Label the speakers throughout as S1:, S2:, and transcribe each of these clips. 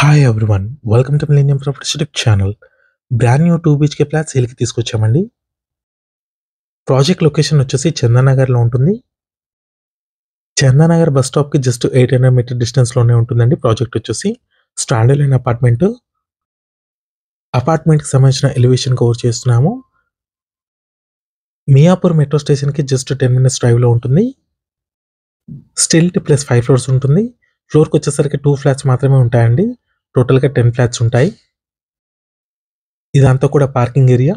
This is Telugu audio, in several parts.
S1: Hi everyone. Welcome to millennium properties YouTube channel. Brand new 2 BHK flat సేల్‌కి తీసుకొచ్చామండి. ప్రాజెక్ట్ లొకేషన్ వచ్చేసి చందానగర్‌లో ఉంటుంది. చందానగర్ బస్ స్టాప్‌కి జస్ట్ 800 మీటర్ డిస్టెన్స్‌లోనే ఉంటుందండి. ప్రాజెక్ట్ వచ్చేసి స్టాండ్ అలోన్ అపార్ట్మెంట్. అపార్ట్మెంట్‌కి సంబంధించిన ఎలివేషన్ కవర్ చేస్తున్నాము. మియాపూర్ మెట్రో స్టేషన్‌కి జస్ట్ 10 మినిట్స్ డ్రైవ్‌లో ఉంటుంది. స్టిల్ట్ ప్లస్ 5 ఫ్లోర్స్ ఉంటుంది. ఫ్లోర్‌కి వచ్చేసరికి 2 ఫ్లాట్స్ మాత్రమే ఉంటాయండి. టోటల్‌గా 10 ఫ్లాట్స్ ఉంటాయి. ఇదంతా కూడా పార్కింగ్ ఏరియా.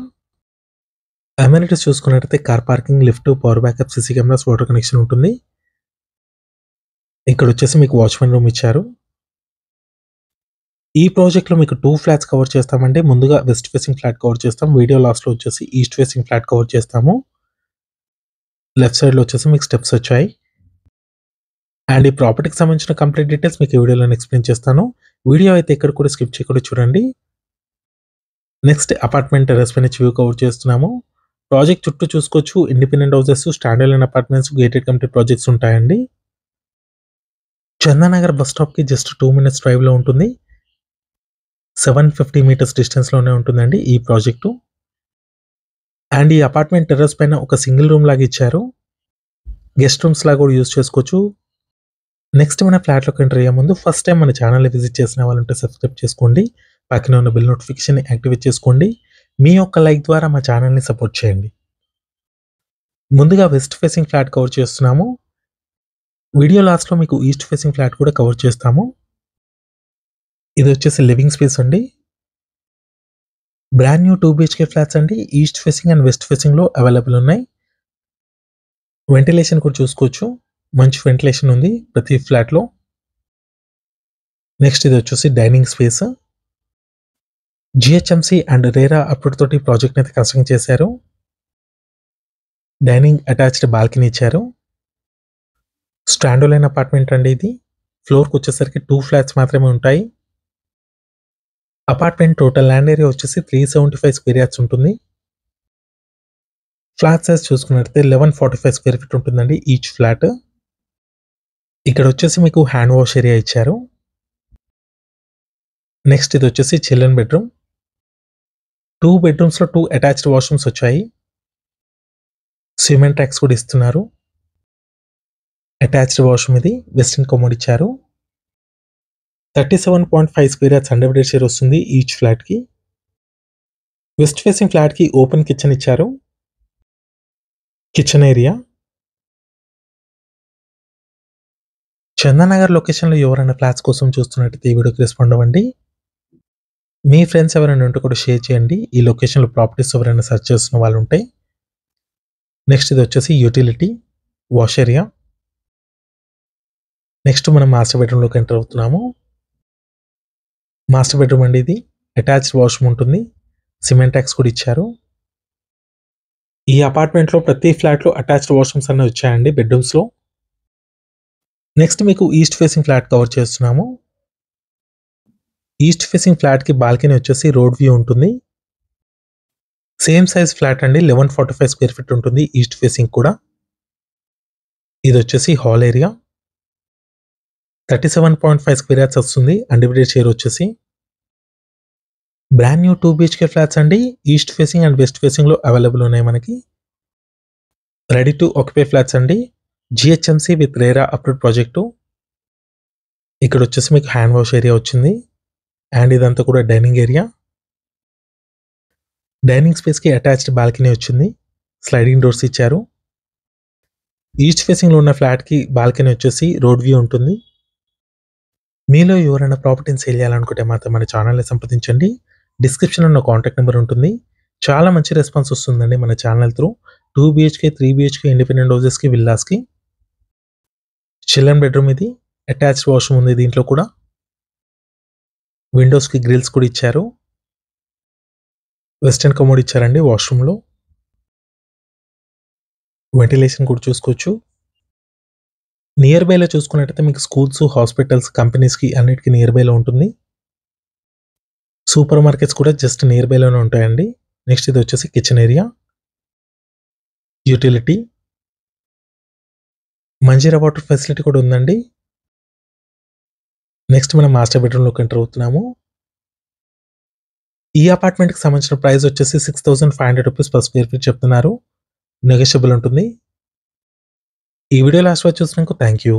S1: అమెనిటీస్ చూసుకున్నట్టయితే car parking, lift, power backup, CC cameras, water connection ఉంటుంది. ఇక్కడ వచ్చేసి మీకు వాచ్‌మెన్ రూమ్ ఇచ్చారు. ఈ ప్రాజెక్ట్‌లో మీకు 2 ఫ్లాట్స్ కవర్ చేస్తామండి. ముందుగా వెస్ట్ ఫేసింగ్ ఫ్లాట్ కవర్ చేస్తాం. వీడియో లాస్ట్‌లో వచ్చేసి ఈస్ట్ ఫేసింగ్ ఫ్లాట్ కవర్ చేస్తాము. లెఫ్ట్ సైడ్‌లో వచ్చేసి మీకు స్టెప్స్ వచ్చాయి. అండ్ ఈ ప్రాపర్టీకి సంబంధించిన కంప్లీట్ డీటెయిల్స్ మీకు ఈ వీడియోలో ఎక్స్‌ప్లెయిన్ చేస్తాను. వీడియో అయితే ఎక్కడ కూడా స్కిప్ చేయకుండా చూడండి. నెక్స్ట్ అపార్ట్మెంట్ టెర్రస్ పై నుంచి వ్యూ కవర్ చేస్తున్నాము. ప్రాజెక్ట్ చుట్టూ చూసుకోవచ్చు. Independent houses, stand alone apartments, gated community projects ఉంటాయండి. చందానగర్ బస్ స్టాప్‌కి జస్ట్ 2 మినిట్స్ డ్రైవ్‌లో ఉంటుంది. 750 మీటర్స్ డిస్టెన్స్‌లోనే ఉంటుందండి ఈ ప్రాజెక్టు. అండ్ ఈ అపార్ట్మెంట్ టెర్రస్ పైన ఒక సింగిల్ రూమ్ లాగా ఇచ్చారు. గెస్ట్ రూమ్స్ లాగా కూడా యూజ్ చేసుకోవచ్చు. నెక్స్ట్ మన ఫ్లాట్‌లోకి ఎంటర్ అయ్యే ముందు ఫస్ట్ టైం మన ఛానల్‌ని విజిట్ చేసిన వాళ్ళుంటే సబ్స్క్రైబ్ చేసుకోండి. పక్కనే ఉన్న బెల్ నోటిఫికేషన్‌ని యాక్టివేట్ చేసుకోండి. మీ యొక్క లైక్ ద్వారా మా ఛానల్‌ని సపోర్ట్ చేయండి. ముందుగా వెస్ట్ ఫేసింగ్ ఫ్లాట్ కవర్ చేస్తున్నాము. వీడియో లాస్ట్‌లో మీకు ఈస్ట్ ఫేసింగ్ ఫ్లాట్ కూడా కవర్ చేస్తాము. ఇది వచ్చేసి లివింగ్ స్పేస్ అండి. బ్రాండ్ న్యూ 2 BHK ఫ్లాట్స్ అండి. ఈస్ట్ ఫేసింగ్ అండ్ వెస్ట్ ఫేసింగ్‌లో అవైలబుల్ ఉన్నాయి. వెంటిలేషన్ కూడా చూసుకోవచ్చు. మంచి వెంటిలేషన్ ఉంది ప్రతి ఫ్లాట్‌లో. నెక్స్ట్ ఇది వచ్చేసి dining space. GHMC and RERA approve తోటి ప్రాజెక్ట్‌ని అయితే కన్స్ట్రక్ట్ చేశారు. డైనింగ్ అటాచ్డ్ బాల్కనీ ఇచ్చారు. స్టాండ్ అలోన్ అపార్ట్మెంట్ అండి ఇది. ఫ్లోర్‌కి వచ్చేసరికి 2 ఫ్లాట్స్ మాత్రమే ఉంటాయి. అపార్ట్మెంట్ టోటల్ ల్యాండ్ ఏరియా వచ్చేసి 375 స్క్వేర్ యార్డ్స్ ఉంటుంది. ఫ్లాట్ సైజ్ చూసుకున్నట్లయితే 1145 స్క్వేర్ ఫీట్ ఉంటుందండి ఈచ్ ఫ్లాట్. ఇక్కడ వచ్చేసి మీకు హ్యాండ్ వాష్ ఏరియా ఇచ్చారు. నెక్స్ట్ ఇది వచ్చేసి చిల్డ్రన్ బెడ్రూమ్. 2 బెడ్రూమ్స్‌లో 2 అటాచ్డ్ వాష్‌రూమ్స్ వచ్చాయి. సిమెంట్ ట్రాక్స్ కూడా ఇస్తున్నారు. అటాచ్డ్ వాష్‌రూమ్ ఇది. వెస్టర్న్ కమోడ్ ఇచ్చారు. 37.5 స్క్వేర్ యార్డ్స్ అన్‌డివైడెడ్ షేర్ వస్తుంది ఈచ్ ఫ్లాట్‌కి. వెస్ట్ ఫేసింగ్ ఫ్లాట్‌కి ఓపెన్ కిచెన్ ఇచ్చారు. Kitchen area. చందానగర్ లొకేషన్‌లో ఎవరైనా ఫ్లాట్స్ కోసం చూస్తున్నట్టయితే ఈ వీడియోకి రెస్పాండ్ అవ్వండి. మీ ఫ్రెండ్స్ ఎవరైనా ఉంటే కూడా షేర్ చేయండి. ఈ లొకేషన్‌లో ప్రాపర్టీస్ ఎవరైనా సెర్చ్ చేస్తున్న వాళ్ళు ఉంటే. నెక్స్ట్ ఇది వచ్చేసి యూటిలిటీ, వాష్ ఏరియా. నెక్స్ట్ మనం మాస్టర్ బెడ్రూమ్‌లోకి ఎంటర్ అవుతున్నాము. మాస్టర్ బెడ్రూమ్ అండి ఇది. అటాచ్డ్ వాష్‌రూమ్ ఉంటుంది. సిమెంట్ ట్యాక్స్ కూడా ఇచ్చారు. ఈ అపార్ట్మెంట్‌లో ప్రతి ఫ్లాట్‌లో అటాచ్డ్ వాష్‌రూమ్స్ అనేవి వచ్చాయండి బెడ్రూమ్స్‌లో. నెక్స్ట్ మీకు ఈస్ట్ ఫేసింగ్ ఫ్లాట్ కవర్ చేస్తున్నాము. ఈస్ట్ ఫేసింగ్ ఫ్లాట్‌కి బాల్కనీ వచ్చేసి రోడ్ వ్యూ ఉంటుంది. సేమ్ సైజ్ ఫ్లాట్ అండి. 1145 స్క్వేర్ ఫీట్ ఉంటుంది ఈస్ట్ ఫేసింగ్ కూడా. ఇది వచ్చేసి హాల్ ఏరియా. 37.5 స్క్వేర్ యార్డ్స్ వస్తుంది. అన్‌డివైడెడ్ షేర్ వచ్చేసి. బ్రాండ్ న్యూ 2 BHK ఫ్లాట్స్ అండి. ఈస్ట్ ఫేసింగ్ అండ్ వెస్ట్ ఫేసింగ్‌లో అవైలబుల్ ఉన్నాయి మనకి. రెడీ టు ఆక్యుపై ఫ్లాట్స్ అండి. GHMC with RERA approved project. ఇక్కడ వచ్చేసి మీకు హ్యాండ్ వాష్ ఏరియా వచ్చింది. అండ్ ఇదంతా కూడా డైనింగ్ ఏరియా. డైనింగ్ స్పేస్‌కి అటాచ్డ్ బాల్కనీ వచ్చింది. స్లైడింగ్ డోర్స్ ఇచ్చారు. ఈస్ట్ ఫేసింగ్‌లో ఉన్న ఫ్లాట్‌కి బాల్కనీ వచ్చేసి రోడ్ వ్యూ ఉంటుంది. మీలో ఎవరైనా ప్రాపర్టీని సేల్ చేయాలనుకుంటే మాత్రం మన ఛానల్‌ని సంప్రదించండి. డిస్క్రిప్షన్‌లో నా కాంటాక్ట్ నెంబర్ ఉంటుంది. చాలా మంచి రెస్పాన్స్ వస్తుందండి మన channel through. 2 BHK, 3 BHK independent హౌసెస్‌కి, విల్లాస్‌కి. చిల్డ్రన్ బెడ్రూమ్ ఇది. అటాచ్డ్ వాష్‌రూమ్ ఉంది దీంట్లో కూడా. విండోస్‌కి గ్రిల్స్ కూడా ఇచ్చారు. వెస్టర్న్ కమోడ్ ఇచ్చారండి వాష్‌రూమ్‌లో. వెంటిలేషన్ కూడా చూసుకోవచ్చు. నియర్ బైలో చూసుకున్నట్టయితే మీకు స్కూల్స్, హాస్పిటల్స్, కంపెనీస్‌కి అన్నిటికి నియర్ బైలో ఉంటుంది. సూపర్ మార్కెట్స్ కూడా జస్ట్ నియర్ బైలోనే ఉంటాయండి. నెక్స్ట్ ఇది వచ్చేసి kitchen area. Utility. Manjira water facility కూడా ఉందండి. నెక్స్ట్ మనం మాస్టర్ బెడ్రూమ్‌లోకి ఎంటర్ అవుతున్నాము. ఈ అపార్ట్మెంట్‌కి సంబంధించిన ప్రైస్ వచ్చేసి ₹6,500 పర్ స్క్వేర్ ఫీట్ చెప్తున్నారు. నెగోషియబుల్ ఉంటుంది. ఈ వీడియో లాస్ట్ వరకు చూసినందుకు థాంక్ యూ.